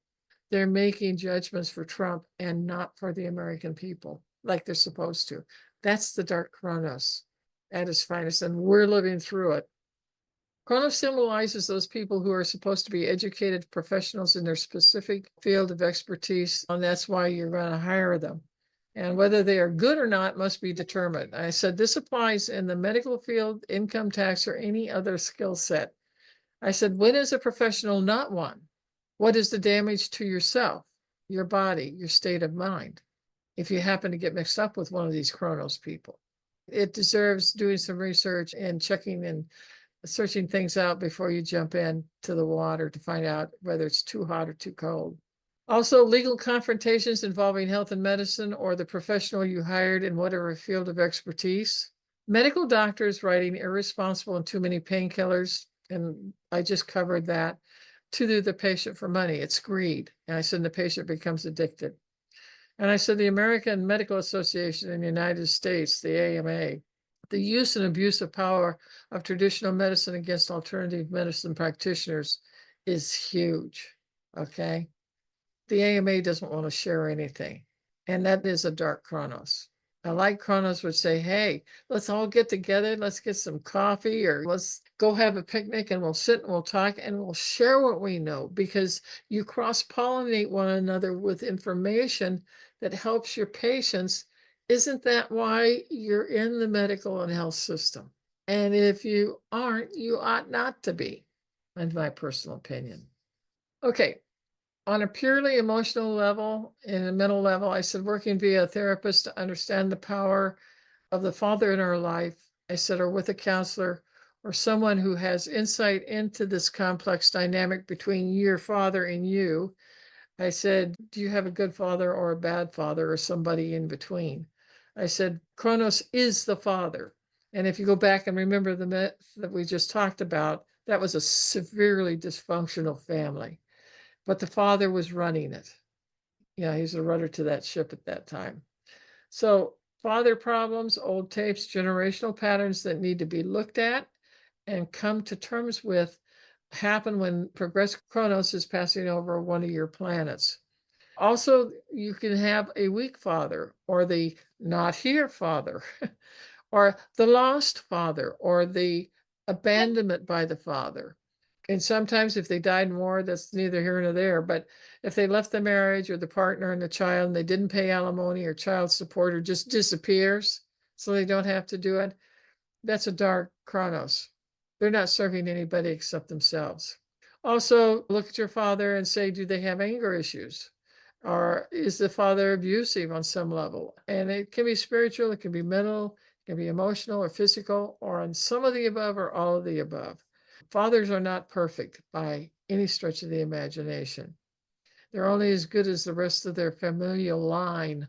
They're making judgments for Trump and not for the American people, like they're supposed to. That's the dark Kronos at its finest, and we're living through it. Kronos symbolizes those people who are supposed to be educated professionals in their specific field of expertise, and that's why you're going to hire them. And whether they are good or not must be determined. I said this applies in the medical field, income tax, or any other skill set. I said, when is a professional not one? What is the damage to yourself, your body, your state of mind, if you happen to get mixed up with one of these Kronos people? It deserves doing some research and checking and searching things out before you jump into the water to find out whether it's too hot or too cold. Also, legal confrontations involving health and medicine or the professional you hired in whatever field of expertise. Medical doctors writing irresponsible and too many painkillers, and I just covered that, to the patient for money. It's greed. And I said the patient becomes addicted. And I said the American Medical Association in the United States, the AMA, the use and abuse of power of traditional medicine against alternative medicine practitioners is huge, okay? The AMA doesn't want to share anything, and that is a dark Kronos. I like Kronos would say, hey, let's all get together, let's get some coffee, or let's go have a picnic and we'll sit and we'll talk and we'll share what we know, because you cross-pollinate one another with information that helps your patients. Isn't that why you're in the medical and health system? And if you aren't, you ought not to be, in my personal opinion. Okay, on a purely emotional level and a mental level, I said working via a therapist to understand the power of the father in our life, I said, or with a counselor or someone who has insight into this complex dynamic between your father and you. I said, do you have a good father or a bad father or somebody in between? I said, Kronos is the father. And if you go back and remember the myth that we just talked about, that was a severely dysfunctional family, but the father was running it. Yeah, he's the rudder to that ship at that time. So father problems, old tapes, generational patterns that need to be looked at and come to terms with happen when progressive Kronos is passing over one of your planets. Also, you can have a weak father or the not here father or the lost father or the abandonment by the father. And sometimes if they died in war, that's neither here nor there. But if they left the marriage or the partner and the child and they didn't pay alimony or child support or just disappears so they don't have to do it, that's a dark Kronos. They're not serving anybody except themselves. Also, look at your father and say, do they have anger issues? Or is the father abusive on some level? And it can be spiritual, it can be mental, it can be emotional or physical, or on some of the above or all of the above. Fathers are not perfect by any stretch of the imagination. They're only as good as the rest of their familial line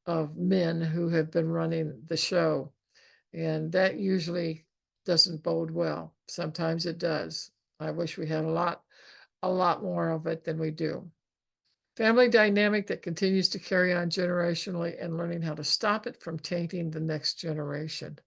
of men who have been running the show. And that usually doesn't bode well. Sometimes it does. I wish we had a lot more of it than we do. Family dynamic that continues to carry on generationally and learning how to stop it from tainting the next generation.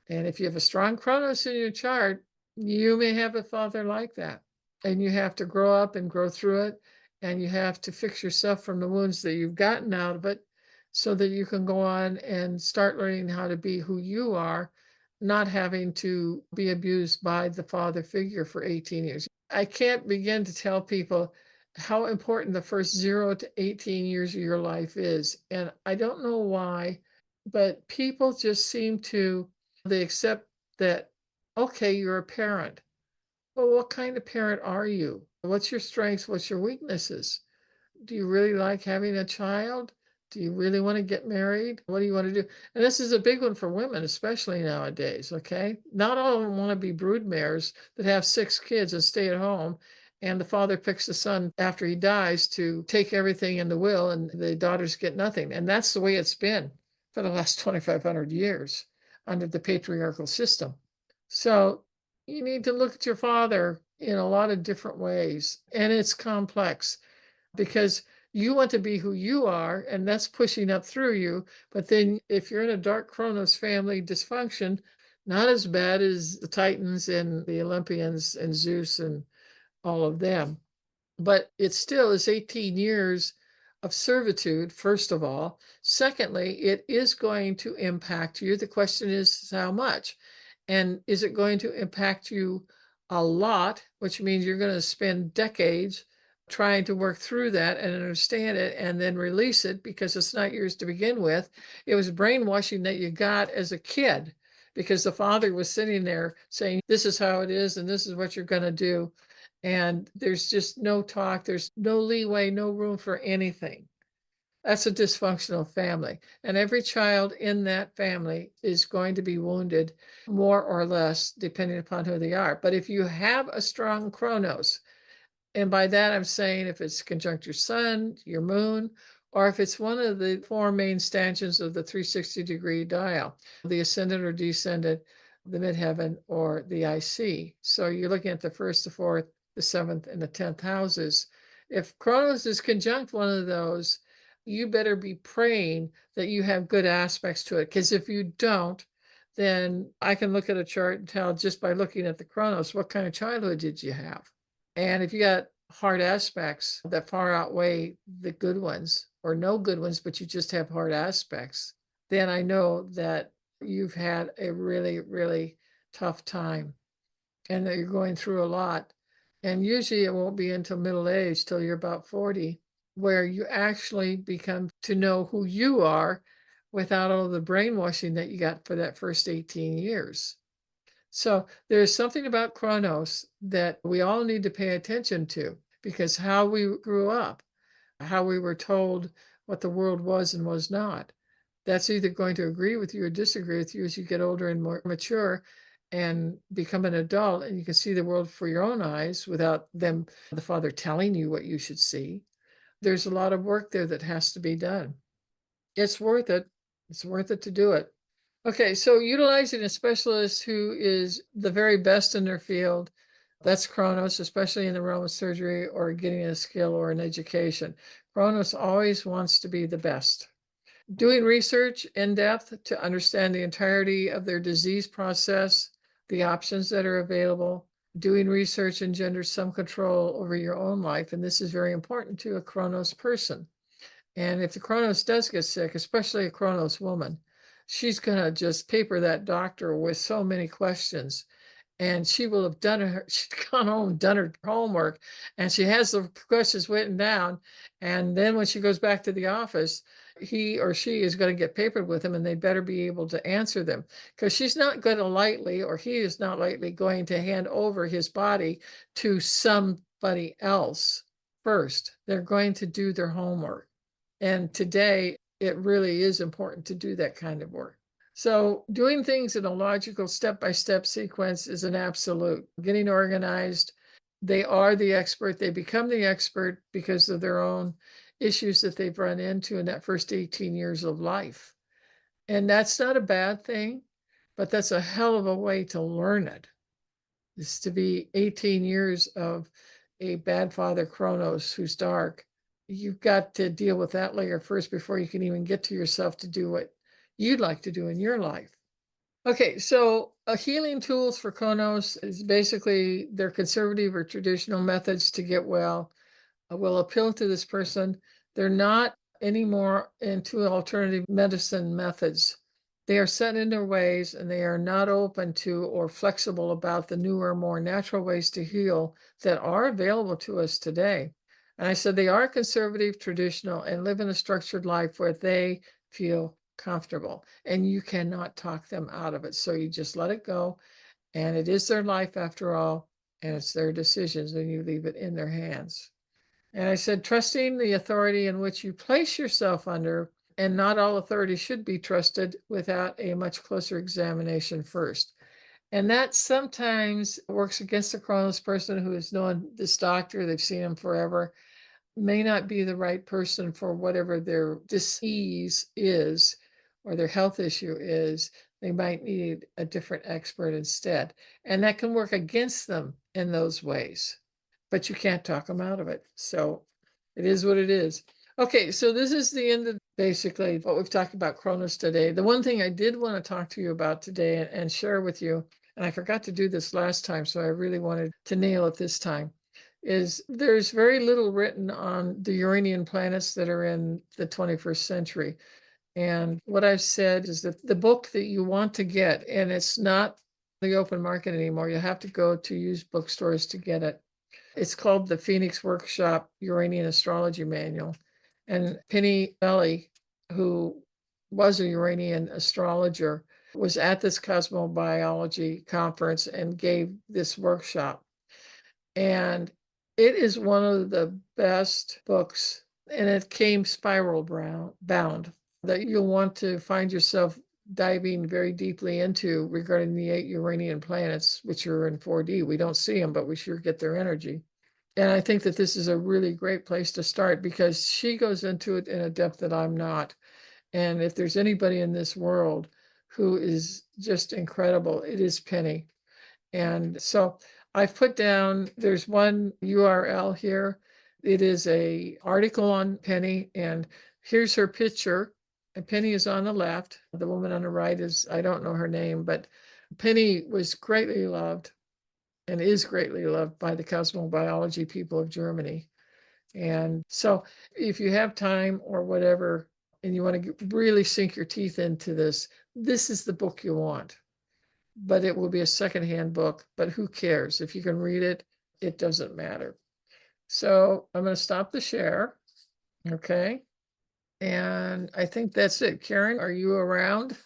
And if you have a strong Kronos in your chart, you may have a father like that. And you have to grow up and grow through it. And you have to fix yourself from the wounds that you've gotten out of it so that you can go on and start learning how to be who you are, not having to be abused by the father figure for 18 years. I can't begin to tell people how important the first 0 to 18 years of your life is. And I don't know why, but people just seem to, they accept that, okay, you're a parent. Well, what kind of parent are you? What's your strengths? What's your weaknesses? Do you really like having a child? Do you really want to get married? What do you want to do? And this is a big one for women, especially nowadays, okay? Not all of them want to be broodmares that have 6 kids and stay at home, and the father picks the son after he dies to take everything in the will, and the daughters get nothing. And that's the way it's been for the last 2,500 years under the patriarchal system. So you need to look at your father in a lot of different ways, and it's complex because you want to be who you are, and that's pushing up through you. But then if you're in a dark Kronos family dysfunction, not as bad as the Titans and the Olympians and Zeus and all of them, but it still is 18 years of servitude, first of all. Secondly, it is going to impact you. The question is how much? And is it going to impact you a lot, which means you're going to spend decades trying to work through that and understand it and then release it because it's not yours to begin with. It was brainwashing that you got as a kid because the father was sitting there saying, this is how it is and this is what you're going to do. And there's just no talk, there's no leeway, no room for anything. That's a dysfunctional family. And every child in that family is going to be wounded more or less, depending upon who they are. But if you have a strong Kronos, and by that I'm saying if it's conjunct your sun, your moon, or if it's one of the 4 main stanchions of the 360-degree dial, the ascendant or descendant, the midheaven, or the IC. So you're looking at the 1st, the 4th, the 7th, and the 10th houses. If Kronos is conjunct one of those, you better be praying that you have good aspects to it. Because if you don't, then I can look at a chart and tell just by looking at the Kronos, what kind of childhood did you have? And if you got hard aspects that far outweigh the good ones, or no good ones, but you just have hard aspects, then I know that you've had a really, really tough time and that you're going through a lot. And usually it won't be until middle age, till you're about 40, where you actually become to know who you are without all the brainwashing that you got for that first 18 years. So there's something about Kronos that we all need to pay attention to, because how we grew up, how we were told what the world was and was not, that's either going to agree with you or disagree with you as you get older and more mature and become an adult, and you can see the world for your own eyes without them, the father, telling you what you should see. There's a lot of work there that has to be done. It's worth it. It's worth it to do it. Okay, so utilizing a specialist who is the very best in their field, that's Kronos, especially in the realm of surgery or getting a skill or an education. Kronos always wants to be the best. Doing research in depth to understand the entirety of their disease process, the options that are available. Doing research engenders some control over your own life, and this is very important to a Kronos person. And if the Kronos does get sick, especially a Kronos woman, she's going to just paper that doctor with so many questions. And she will have done her, she's gone home, done her homework, and she has the questions written down. And then when she goes back to the office, he or she is going to get papered with them, and they better be able to answer them, because she's not going to lightly, or he is not lightly going to hand over his body to somebody else first. They're going to do their homework. And today, it really is important to do that kind of work. So doing things in a logical step-by-step sequence is an absolute. Getting organized, they are the expert. They become the expert because of their own issues that they've run into in that first 18 years of life. And that's not a bad thing, but that's a hell of a way to learn it, is to be 18 years of a bad father Kronos who's dark. You've got to deal with that layer first before you can even get to yourself to do what you'd like to do in your life. Okay, so healing tools for Kronos is basically their conservative or traditional methods to get well will appeal to this person. They're not anymore into alternative medicine methods. They are set in their ways, and they are not open to or flexible about the newer, more natural ways to heal that are available to us today. And I said they are conservative, traditional, and live in a structured life where they feel comfortable, and you cannot talk them out of it. So you just let it go, and it is their life after all, and it's their decisions, and you leave it in their hands. And I said, trusting the authority in which you place yourself under, and not all authority should be trusted without a much closer examination first. And that sometimes works against the Kronos person who has known this doctor, they've seen him forever, may not be the right person for whatever their disease is or their health issue is. They might need a different expert instead. And that can work against them in those ways, but you can't talk them out of it. So it is what it is. Okay, so this is the end of basically what we've talked about Kronos today. The one thing I did want to talk to you about today and share with you, and I forgot to do this last time, so I really wanted to nail it this time, is there's very little written on the Uranian planets that are in the 21st century. And what I've said is that the book that you want to get, and it's not the open market anymore, you have to go to used bookstores to get it. It's called the Phoenix Workshop Uranian Astrology Manual. And Penny Belly, who was a Uranian astrologer, was at this cosmobiology conference and gave this workshop. And it is one of the best books, and it came spiral bound, that you'll want to find yourself diving very deeply into regarding the 8 Uranian planets, which are in 4D. We don't see them, but we sure get their energy. And I think that this is a really great place to start, because she goes into it in a depth that I'm not. And if there's anybody in this world who is just incredible, it is Penny. And so I've put down, there's one URL here. It is a article on Penny, and here's her picture. And Penny is on the left. The woman on the right is, I don't know her name, but Penny was greatly loved and is greatly loved by the cosmobiology people of Germany. And so if you have time or whatever, and you want to really sink your teeth into this, this is the book you want. But it will be a secondhand book, but who cares? If you can read it, it doesn't matter. So I'm going to stop the share. Okay. And I think that's it. Karen, are you around?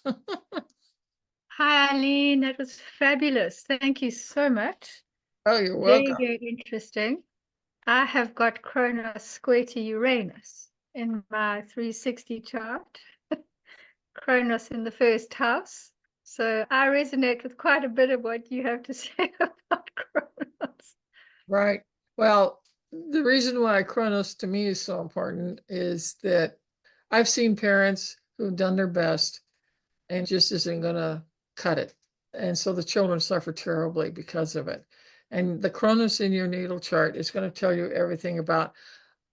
Hi, Eileen. That was fabulous. Thank you so much. Oh, you're Very, welcome. very interesting. I have got Kronos square to Uranus in my 360 chart. Kronos in the first house. So I resonate with quite a bit of what you have to say about Kronos. Right. Well, the reason why Kronos to me is so important is that I've seen parents who've done their best and just isn't going to cut it. And so the children suffer terribly because of it. And the Kronos in your natal chart is going to tell you everything about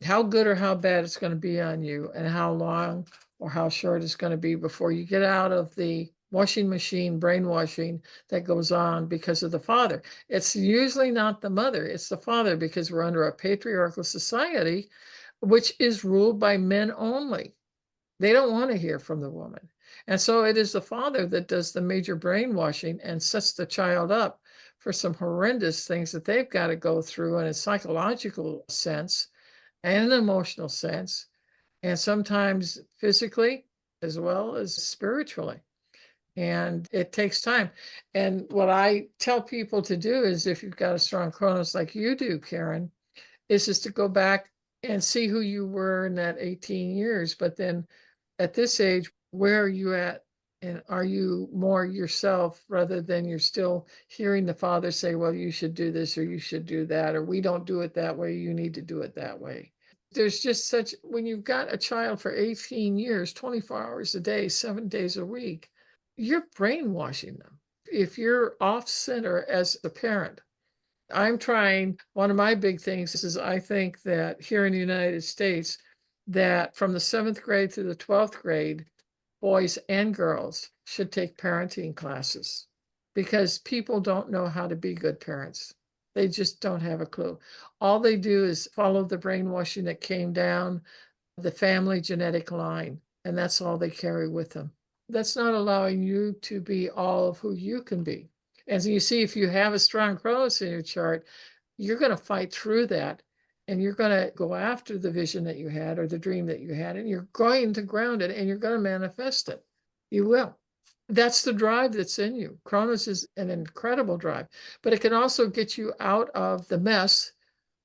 how good or how bad it's going to be on you and how long or how short it's going to be before you get out of the washing machine brainwashing that goes on because of the father. It's usually not the mother, it's the father, because we're under a patriarchal society, which is ruled by men only. They don't want to hear from the woman. And so it is the father that does the major brainwashing and sets the child up for some horrendous things that they've got to go through in a psychological sense and an emotional sense, and sometimes physically as well as spiritually. And it takes time. And what I tell people to do is, if you've got a strong Kronos like you do, Karen, is just to go back and see who you were in that 18 years. But then at this age, where are you at? And are you more yourself rather than you're still hearing the father say, well, you should do this or you should do that, or we don't do it that way, you need to do it that way. There's just such, when you've got a child for 18 years, 24 hours a day, 7 days a week, you're brainwashing them. If you're off center as a parent, I'm trying, one of my big things is I think that here in the United States, that from the 7th grade to the 12th grade, boys and girls should take parenting classes, because people don't know how to be good parents. They just don't have a clue. All they do is follow the brainwashing that came down the family genetic line, and that's all they carry with them. That's not allowing you to be all of who you can be. And so you see, if you have a strong Kronos in your chart, you're going to fight through that, and you're going to go after the vision that you had or the dream that you had, and you're going to ground it and you're going to manifest it. You will. That's the drive that's in you. Kronos is an incredible drive, but it can also get you out of the mess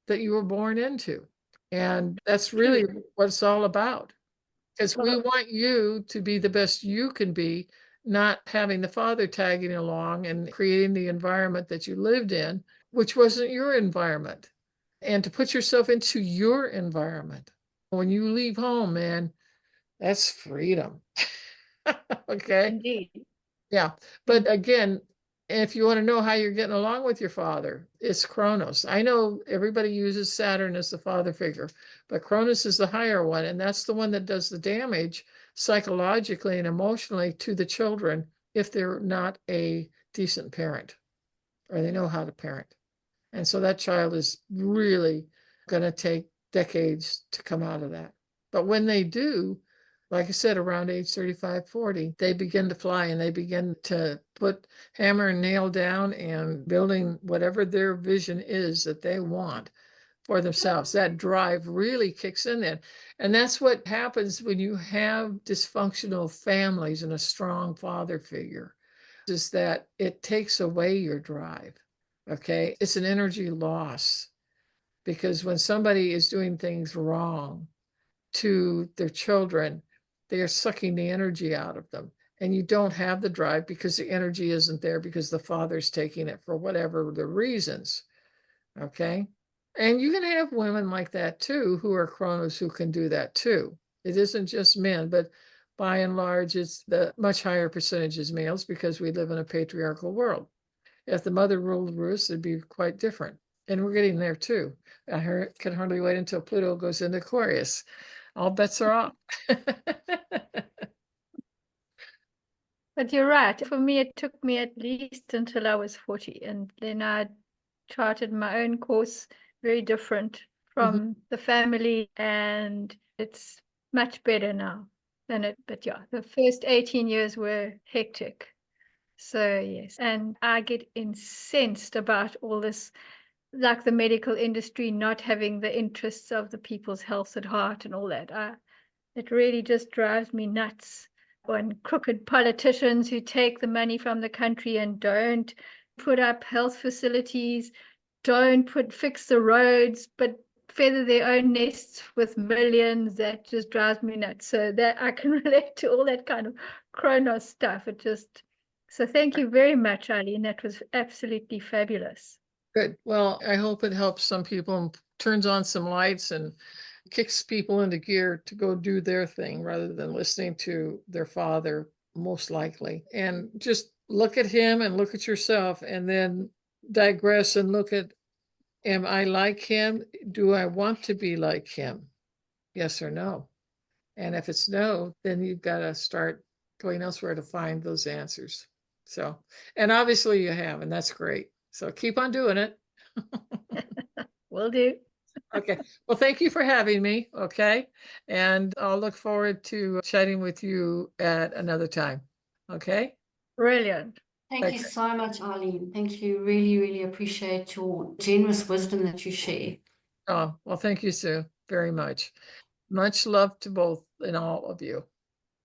that you were born into. And that's really what it's all about. Because we want you to be the best you can be, not having the father tagging along and creating the environment that you lived in, which wasn't your environment, and to put yourself into your environment. When you leave home, man, that's freedom. Okay. Indeed. Yeah. But again, if you want to know how you're getting along with your father, it's Kronos. I know everybody uses Saturn as the father figure, but Kronos is the higher one, and that's the one that does the damage psychologically and emotionally to the children if they're not a decent parent or they know how to parent. And so that child is really going to take decades to come out of that. But when they do, like I said, around age 35, 40, they begin to fly and they begin to put hammer and nail down and building whatever their vision is that they want for themselves. That drive really kicks in then. And that's what happens when you have dysfunctional families and a strong father figure, is that it takes away your drive. Okay. It's an energy loss, because when somebody is doing things wrong to their children, they are sucking the energy out of them. And you don't have the drive because the energy isn't there, because the father's taking it for whatever the reasons. Okay. And you can have women like that too, who are Kronos, who can do that too. It isn't just men, but by and large, it's the much higher percentage is males, because we live in a patriarchal world. If the mother ruled the roost, it'd be quite different. And we're getting there too. I can hardly wait until Pluto goes into Aquarius. All bets are off. But you're right. For me, it took me at least until I was 40. And then I charted my own course, very different from the family. And it's much better now. But yeah, the first 18 years were hectic. So yes, and I get incensed about all this, like the medical industry not having the interests of the people's health at heart and all that. It really just drives me nuts. And crooked politicians who take the money from the country and don't put up health facilities, don't fix the roads, but feather their own nests with millions. That just drives me nuts. So that I can relate to all that kind of Kronos stuff. So thank you very much, Eileen. That was absolutely fabulous. Good. Well, I hope it helps some people and turns on some lights and kicks people into gear to go do their thing rather than listening to their father, most likely. And just look at him and look at yourself and then digress and look at, am I like him? Do I want to be like him? Yes or no? And if it's no, then you've got to start going elsewhere to find those answers. So, and obviously you have, and that's great. So keep on doing it. Will do. Okay. Well, thank you for having me. Okay. And I'll look forward to chatting with you at another time. Okay. Brilliant. Thank you so much, Eileen. Thank you. Really, really appreciate your generous wisdom that you share. Oh, well, thank you, Sue, very much. Much love to both and all of you.